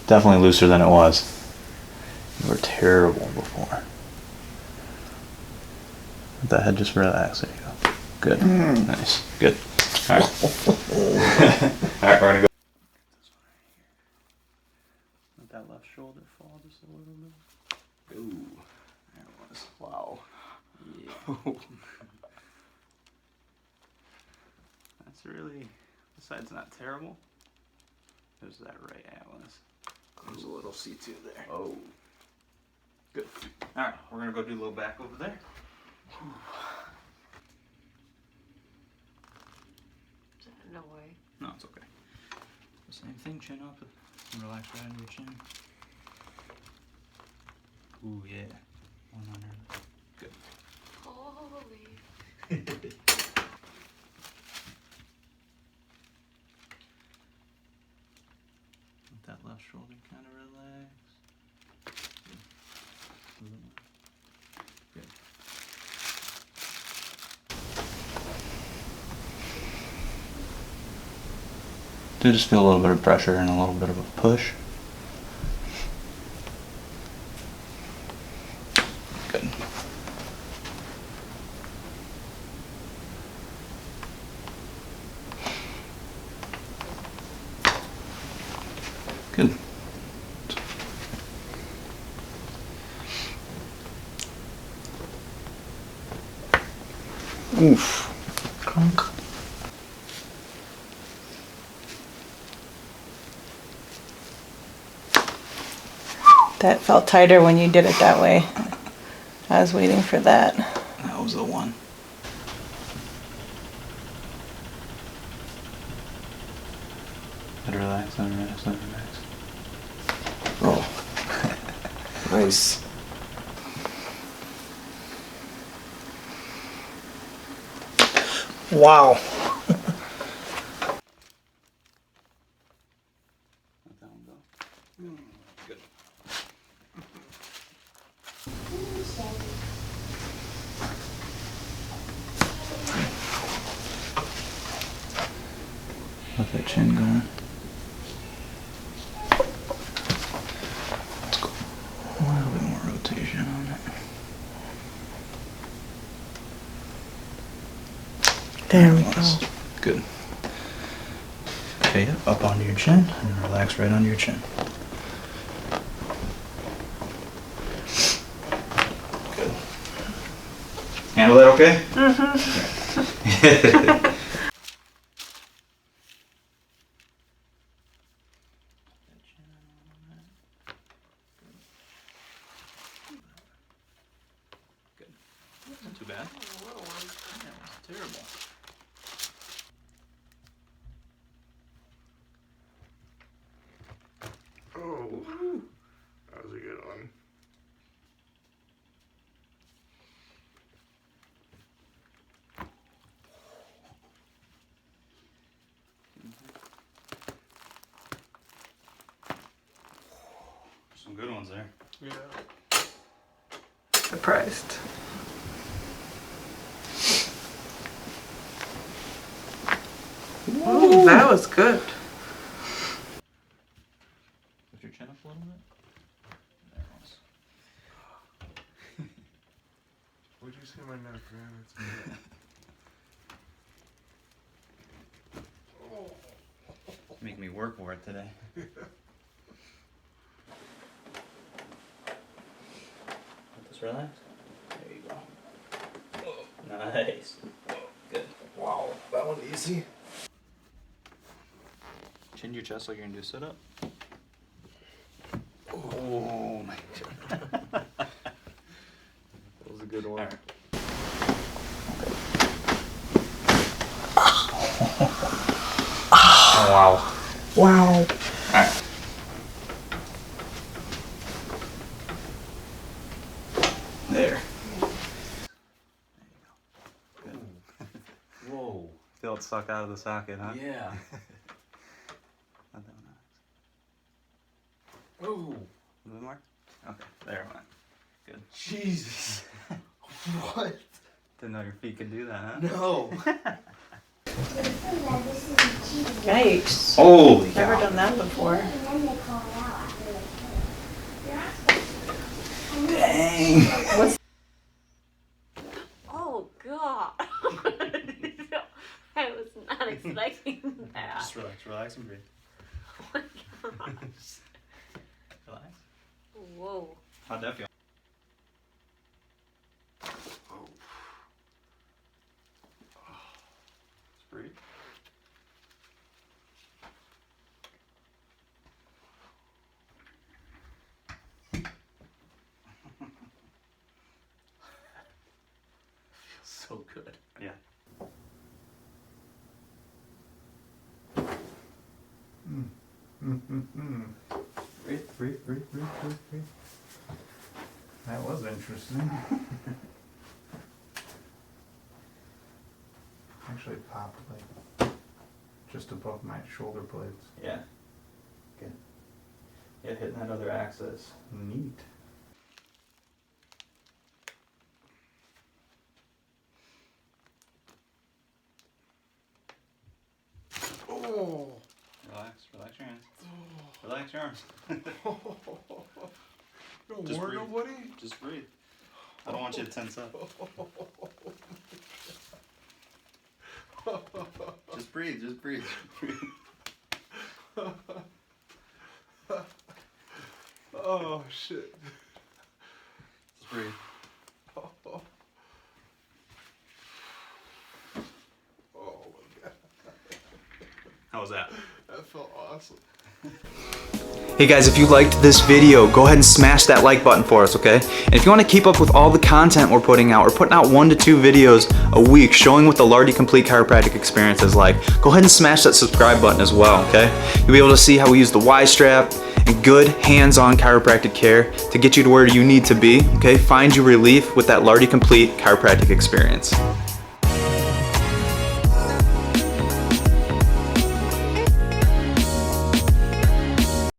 Definitely looser than it was. You were terrible before. Let that head just relax. There you go. Good. Nice. Good. All right. Alright, we're gonna go. Let that left shoulder fall just a little bit. Ooh. There it was. Wow. Yeah. That's really, the side's not terrible. There's that right atlas. There's a little C2 there. Oh. Good. Alright, we're gonna go do a little back over there. No way. No, it's okay. The same thing, chin up and relax right under your chin. Ooh, yeah. 100. Good. Holy. Let that left shoulder kind of relax. Good. Do just feel a little bit of pressure and a little bit of a push. Good. Good. Oof. Crunk. That felt tighter when you did it that way. I was waiting for that. That was the one. Let it relax, let it relax, let it relax. Oh. Nice. Wow. Let that one go. Good. Let that chin go. Let's go. A little bit more rotation on it. There we go. Good. Okay, yep, up onto your chin and relax right onto your chin. Good. Handle that okay? Mm-hmm. Good. Not too bad. A little one. Yeah, it was terrible. Oh. That was a good one. Some good ones there. Yeah. Surprised. Ooh, that was good. Lift your chin up a little bit. There it was. What'd you say my neck, man? It's good. Make me work for it today. Let this relax. There you go. Nice. Good. Wow. That one easy. Chin your chest like you're gonna do a sit up. Oh my god. That was a good one. All right. Oh, wow. Wow. Alright. There. Good. Whoa. Feel it suck out of the socket, huh? Yeah. Let that one out. Ooh. A little more? Okay, there it went. Good. Jesus. What? Didn't know your feet could do that, huh? No. Yikes. Holy Never cow. done that before. Dang. What's Oh god. I was not expecting that. Just relax and breathe. Oh my god. Relax. Whoa. How'd that feel? Just breathe. Feels so good. Yeah. Breathe. That was interesting. Actually popped like just above my shoulder blades. Yeah. Good. Yeah, hitting that other axis. Neat. Oh. Relax your hands. Relax your arms. Don't Just worry, breathe. nobody. Just breathe. I don't want you to tense up. Just breathe. Oh shit. Just breathe. Oh my god. How was that? That felt awesome. Hey guys, if you liked this video, go ahead and smash that like button for us, okay? And if you want to keep up with all the content we're putting out, we're putting out 1 to 2 videos a week showing what the Lardi Complete Chiropractic experience is like. Go ahead and smash that subscribe button as well, okay? You'll be able to see how we use the ystrap and good hands-on chiropractic care to get you to where you need to be, okay? Find you relief with that Lardi Complete Chiropractic experience.